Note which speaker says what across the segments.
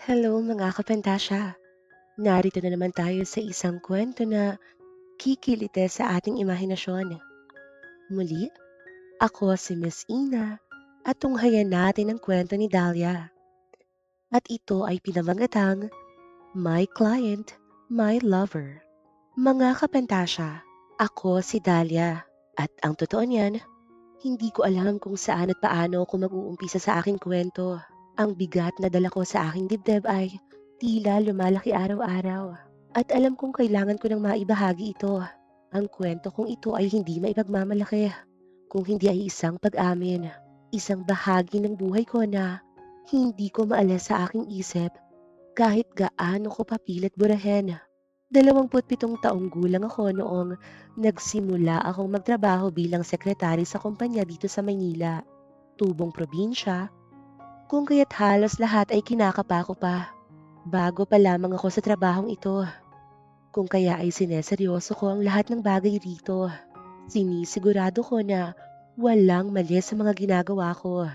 Speaker 1: Hello mga kapantasya! Narito na naman tayo sa isang kwento na kikilite sa ating imahinasyon. Muli, ako si Miss Ina at tunghayan natin ang kwento ni Dahlia. At ito ay pinamagatang My Client, My Lover. Mga kapantasya, ako si Dahlia at ang totoo niyan, hindi ko alam kung saan at paano ako mag-uumpisa sa aking kwento. Ang bigat na dala ko sa aking dibdib ay tila lumalaki araw-araw. At alam kong kailangan ko nang maibahagi ito. Ang kwento kong ito ay hindi maipagmamalaki, kung hindi ay isang pag-amin. Isang bahagi ng buhay ko na hindi ko maalis sa aking isip kahit gaano ko papilit burahin. 27 taong gulang ako noong nagsimula akong magtrabaho bilang sekretary sa kumpanya dito sa Maynila. Tubong probinsya, kung kaya't halos lahat ay kinakapa ko pa. Bago pa lamang ako sa trabahong ito, kung kaya ay sineseryoso ko ang lahat ng bagay rito. Sinisigurado ko na walang mali sa mga ginagawa ko.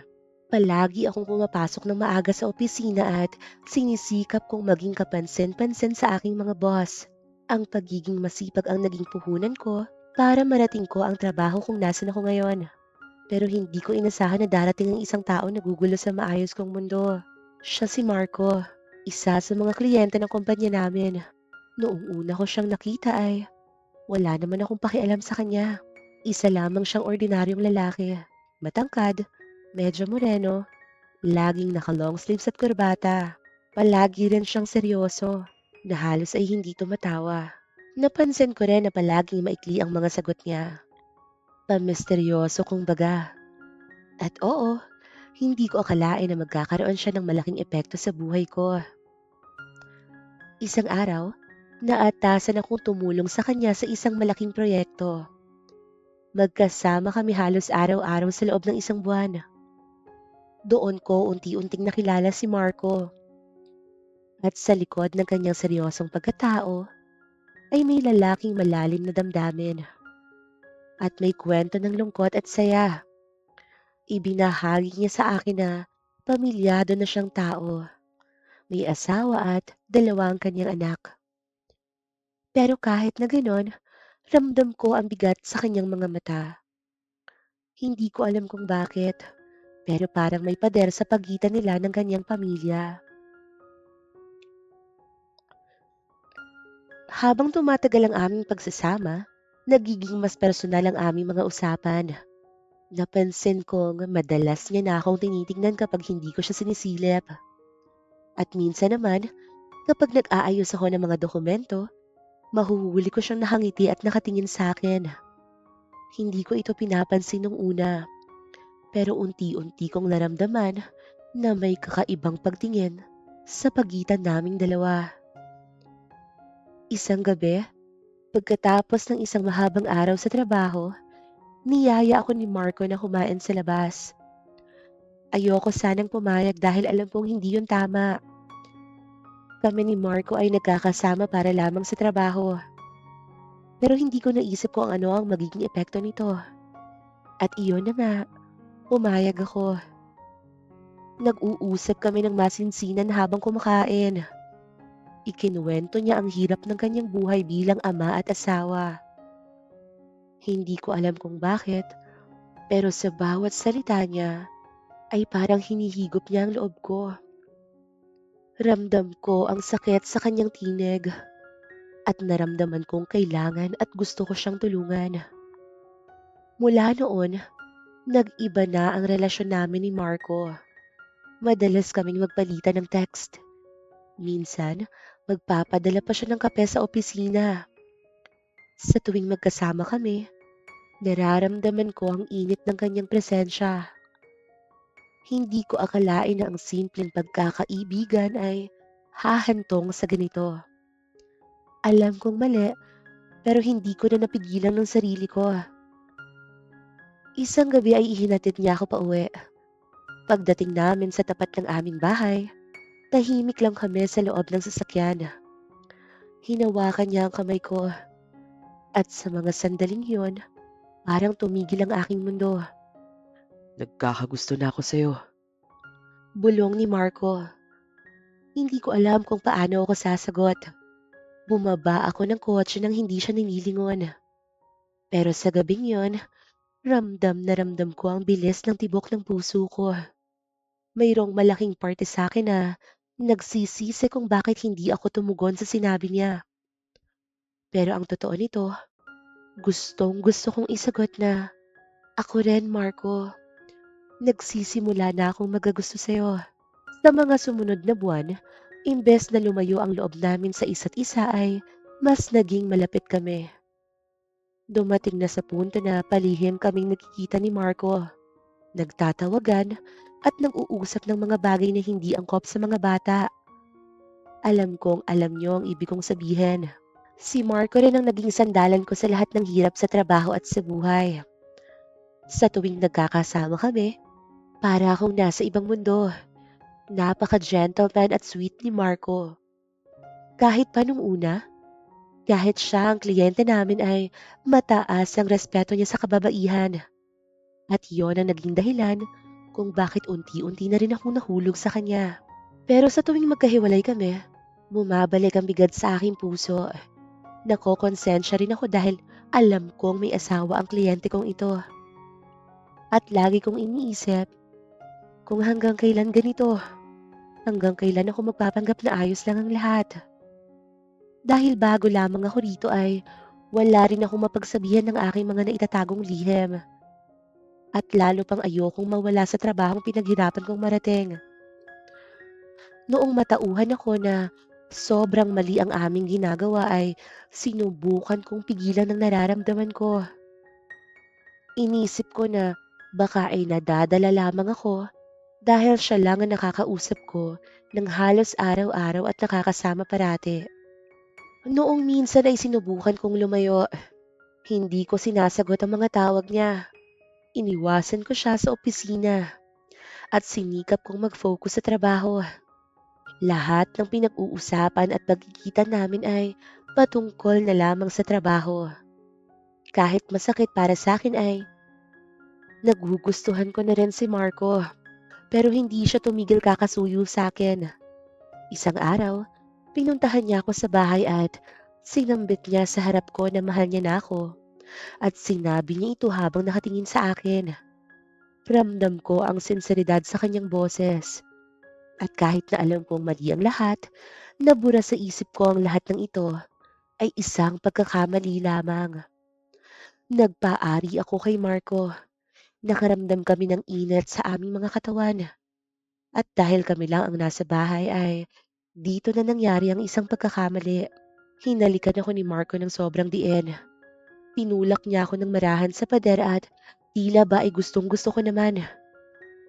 Speaker 1: Palagi akong pumapasok ng maaga sa opisina at sinisikap kong maging kapansin-pansin sa aking mga boss. Ang pagiging masipag ang naging puhunan ko para marating ko ang trabaho kung nasan ako ngayon. Pero hindi ko inasahan na darating ang isang tao na gugulo sa maayos kong mundo. Siya si Marco, isa sa mga kliyente ng kumpanya namin. Noong una ko siyang nakita ay wala naman akong pakialam sa kanya. Isa lamang siyang ordinaryong lalaki. Matangkad, medyo moreno, laging naka-long sleeves at kurbata. Palagi rin siyang seryoso, na halos ay hindi tumatawa. Napansin ko rin na palaging maikli ang mga sagot niya. Pamisteryoso kumbaga. At oo, hindi ko akalain na magkakaroon siya ng malaking epekto sa buhay ko. Isang araw, naatasan akong tumulong sa kanya sa isang malaking proyekto. Magkasama kami halos araw-araw sa loob ng isang buwan. Doon ko unti-unting nakilala si Marco. At sa likod ng kanyang seryosong pagkatao, ay may lalaking malalim na damdamin. At may kwento ng lungkot at saya. Ibinahagi niya sa akin na pamilyado na siyang tao. May asawa at dalawang kanyang anak. Pero kahit na ganon, ramdam ko ang bigat sa kanyang mga mata. Hindi ko alam kung bakit, pero parang may pader sa pagitan nila ng kanyang pamilya. Habang tumatagal ang aming pagsasama, nagiging mas personal ang aming mga usapan. Napansin kong madalas niya na akong tinitignan kapag hindi ko siya sinisilip. At minsan naman, kapag nag-aayos ako ng mga dokumento, mahuhuli ko siyang nakangiti at nakatingin sa akin. Hindi ko ito pinapansin nung una, pero unti-unti kong naramdaman na may kakaibang pagtingin sa pagitan naming dalawa. Isang gabi, pagkatapos ng isang mahabang araw sa trabaho, niyaya ako ni Marco na kumain sa labas. Ayoko sanang pumayag dahil alam kong hindi yun tama. Kami ni Marco ay nagkakasama para lamang sa trabaho. Pero hindi ko naisip kung ano ang magiging epekto nito. At iyon na nga, pumayag ako. Nag-uusap kami ng masinsinan habang kumakain. Ikinuwento niya ang hirap ng kanyang buhay bilang ama at asawa. Hindi ko alam kung bakit, pero sa bawat salita niya ay parang hinihigop niya ang loob ko. Ramdam ko ang sakit sa kanyang tinig at naramdaman kong kailangan at gusto ko siyang tulungan. Mula noon, nag-iba na ang relasyon namin ni Marco. Madalas kaming magpalitan ng text. Minsan, magpapadala pa siya ng kape sa opisina. Sa tuwing magkasama kami, nararamdaman ko ang init ng kanyang presensya. Hindi ko akalain na ang simpleng pagkakaibigan ay hahantong sa ganito. Alam kong mali, pero hindi ko na napigilan ng sarili ko. Isang gabi ay ihinatid niya ako pauwi. Pagdating namin sa tapat ng aming bahay, tahimik lang kami sa loob ng sasakyan. Hinawakan niya ang kamay ko at sa mga sandaling yun, parang tumigil ang aking mundo.
Speaker 2: Nagkakagusto na ako sa'yo.
Speaker 1: Bulong ni Marco. Hindi ko alam kung paano ako sasagot. Bumaba ako ng kotse nang hindi siya ninilingon. Pero sa gabing yon, ramdam na ramdam ko ang bilis ng tibok ng puso ko. Mayroong malaking parte sa akin na nagsisisi kung bakit hindi ako tumugon sa sinabi niya. Pero ang totoo nito, gustong gusto kong isagot na, ako rin, Marco. Nagsisimula na akong magagusto sa'yo. Sa mga sumunod na buwan, imbes na lumayo ang loob namin sa isa't isa ay mas naging malapit kami. Dumating na sa punto na palihim kaming nagkikita ni Marco, nagtatawagan at nag-uusap ng mga bagay na hindi angkop sa mga bata. Alam kong alam niyo ang ibig kong sabihin. Si Marco rin ang naging sandalan ko sa lahat ng hirap sa trabaho at sa buhay. Sa tuwing nagkakasama kami, para akong nasa ibang mundo. Napaka-gentleman at sweet ni Marco. Kahit pa nung una, kahit siya ang kliyente namin ay mataas ang respeto niya sa kababaihan. At yon ang naging dahilan kung bakit unti-unti na rin akong nahulog sa kanya. Pero sa tuwing magkahiwalay kami, bumabalik ang bigat sa aking puso. Nakokonsensya rin ako dahil alam kong may asawa ang kliyente kong ito. At lagi kong iniisip kung hanggang kailan ganito. Hanggang kailan ako magpapanggap na ayos lang ang lahat. Dahil bago lamang ako rito ay wala rin akong mapagsabihan ng aking mga naitatagong lihim. At lalo pang ayokong mawala sa trabahong pinaghirapan kong marating. Noong matauhan ako na sobrang mali ang aming ginagawa ay sinubukan kong pigilan ang nararamdaman ko. Inisip ko na baka ay nadadala lamang ako dahil siya lang ang nakakausap ko ng halos araw-araw at nakakasama parati. Noong minsan ay sinubukan kong lumayo, hindi ko sinasagot ang mga tawag niya. Iniwasan ko siya sa opisina at sinikap kong mag-focus sa trabaho. Lahat ng pinag-uusapan at pagkikita namin ay patungkol na lamang sa trabaho. Kahit masakit para sa akin ay nagugustuhan ko na rin si Marco, pero hindi siya tumigil kakasuyo sa akin. Isang araw, pinuntahan niya ako sa bahay at sinambit niya sa harap ko na mahal niya na ako at sinabi niya ito habang nakatingin sa akin. Ramdam ko ang sinseridad sa kanyang boses at kahit na alam kong mali ang lahat, nabura sa isip ko ang lahat ng ito ay isang pagkakamali lamang. Nagpaari ako kay Marco. Nakaramdam kami ng init sa aming mga katawan. At dahil kami lang ang nasa bahay ay dito na nangyari ang isang pagkakamali. Hinalikan ako ni Marco ng sobrang diin. Tinulak niya ako ng marahan sa pader at tila ba ay gustong gusto ko naman.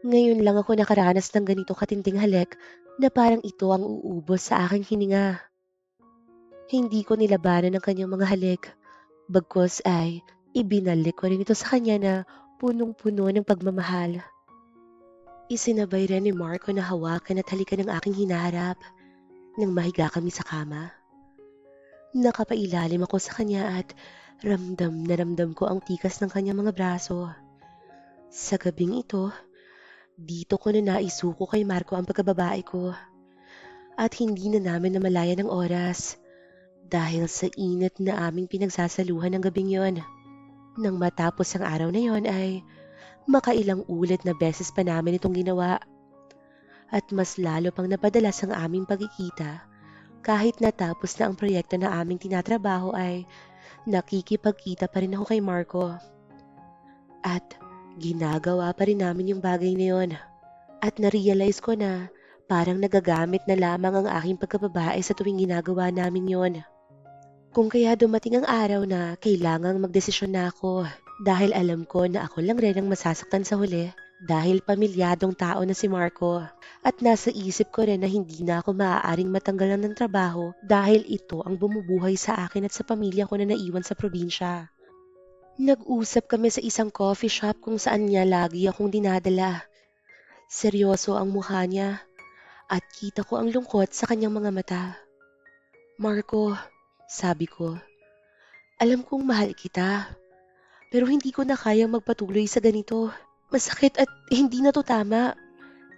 Speaker 1: Ngayon lang ako nakaranas ng ganito katinding halik na parang ito ang uubos sa aking hininga. Hindi ko nilabanan ang kanyang mga halik. Bagkus ay ibinalik ko rin ito sa kanya na punong-puno ng pagmamahal. Isinabay rin ni Marco na hawakan at halikan ng aking hinaharap nang mahiga kami sa kama. Nakapailalim ako sa kanya at ramdam na ramdam ko ang tikas ng kanyang mga braso. Sa gabing ito, dito ko na naisuko kay Marco ang pagkababae ko at hindi na namin namalayan ng oras dahil sa init na aming pinagsasaluhan ng gabing yon. Nang matapos ang araw na yon ay makailang ulit na beses pa namin itong ginawa at mas lalo pang napadalas ang aming pagkikita. Kahit natapos na ang proyekto na aming tinatrabaho ay nakikipagkita pa rin ako kay Marco. At ginagawa pa rin namin yung bagay na yon. At narealize ko na parang nagagamit na lamang ang aking pagkababae sa tuwing ginagawa namin yon. Kung kaya dumating ang araw na kailangang magdesisyon na ako dahil alam ko na ako lang rin ang masasaktan sa huli dahil pamilyadong tao na si Marco at nasa isip ko rin na hindi na ako maaaring matanggalan ng trabaho dahil ito ang bumubuhay sa akin at sa pamilya ko na naiwan sa probinsya. Nag-usap kami sa isang coffee shop kung saan niya lagi akong dinadala. Seryoso ang mukha niya at kita ko ang lungkot sa kanyang mga mata. Marco, sabi ko, alam kong mahal kita, pero hindi ko na kayang magpatuloy sa ganito. Masakit at hindi na to tama.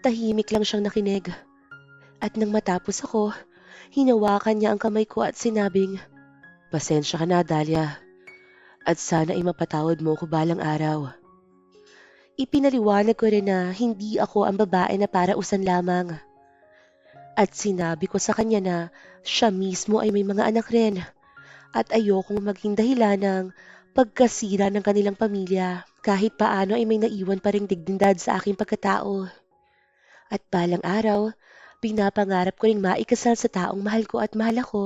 Speaker 1: Tahimik lang siyang nakinig. At nang matapos ako, hinawakan niya ang kamay ko at sinabing, "Pasensya ka na, Dahlia, at sana ay mapatawad mo ko balang araw." Ipinaliwanag ko rin na hindi ako ang babae na para usan lamang. At sinabi ko sa kanya na siya mismo ay may mga anak rin at ayokong maging dahilan ng pagkasira ng kanilang pamilya. Kahit paano ay may naiwan pa ring dignidad sa aking pagkatao. At balang araw, pinapangarap ko ring maikasal sa taong mahal ko at mahal ako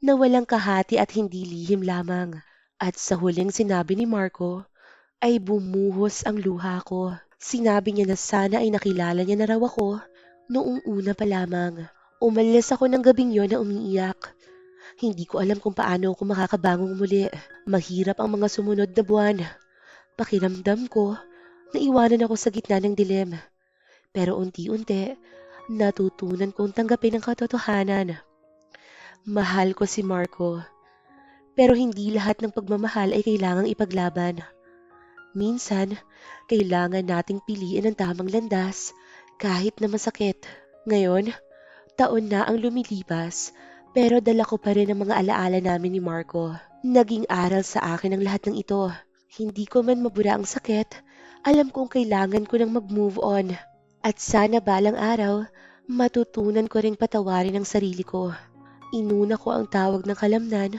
Speaker 1: na walang kahati at hindi lihim lamang. At sa huling sinabi ni Marco ay bumuhos ang luha ko. Sinabi niya na sana ay nakilala niya na raw ako noong una pa lamang. Umalis ako ng gabing yon na umiiyak. Hindi ko alam kung paano ako makakabangon muli. Mahirap ang mga sumunod na buwan. Pakiramdam ko, naiwanan ako sa gitna ng dilim. Pero unti-unti, natutunan kong tanggapin ang katotohanan. Mahal ko si Marco, pero hindi lahat ng pagmamahal ay kailangang ipaglaban. Minsan, kailangan nating piliin ang tamang landas kahit na masakit. Ngayon, taon na ang lumilipas, pero dala ko pa rin ang mga alaala namin ni Marco. Naging aral sa akin ang lahat ng ito. Hindi ko man mabura ang sakit, alam kong kailangan ko nang mag-move on. At sana balang araw, matutunan ko ring patawarin ang sarili ko. Inuna ko ang tawag ng kalamnan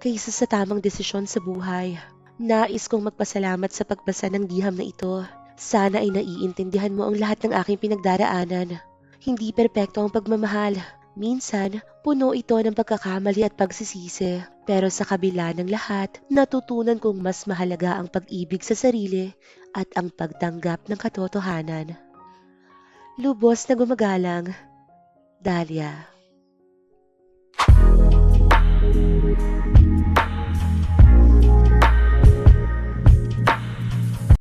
Speaker 1: kaysa sa tamang desisyon sa buhay. Nais kong magpasalamat sa pagbasa ng liham na ito. Sana ay naiintindihan mo ang lahat ng aking pinagdaraanan. Hindi perpekto ang pagmamahal. Minsan, puno ito ng pagkakamali at pagsisisi. Pero sa kabila ng lahat, natutunan kong mas mahalaga ang pag-ibig sa sarili at ang pagtanggap ng katotohanan. Lubos na gumagalang, Dahlia.